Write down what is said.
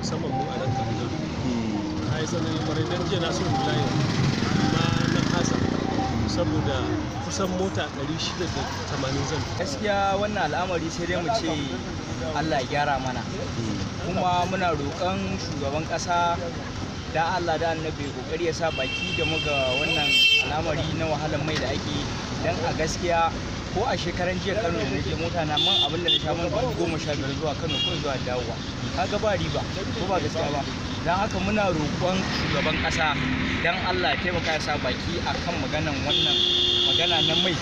musamman mu a nan Kaduna. Na yi tsanani kwarai don jiya na so in layin amma na kasa saboda kusan mota 680 zan. Gaskiya wannan al'amari sai dai mu ce Allah ya gyara mana, kuma muna roƙon shugaban ƙasa da Allah da annabi kokari ya sa baki da muga wannan al'amari na wahalar mai da ake, dan a gaskiya ko a shekaran jiya Kano da nake mota na man abin da na sha man 15 zuwa Kano ko zuwa dawowa, kaga ba riba ko ba gaskiya ba. Dan haka muna roƙon shugaban ƙasa dan Allah ya taimaka ya sa baki akan maganan wannan magana na mai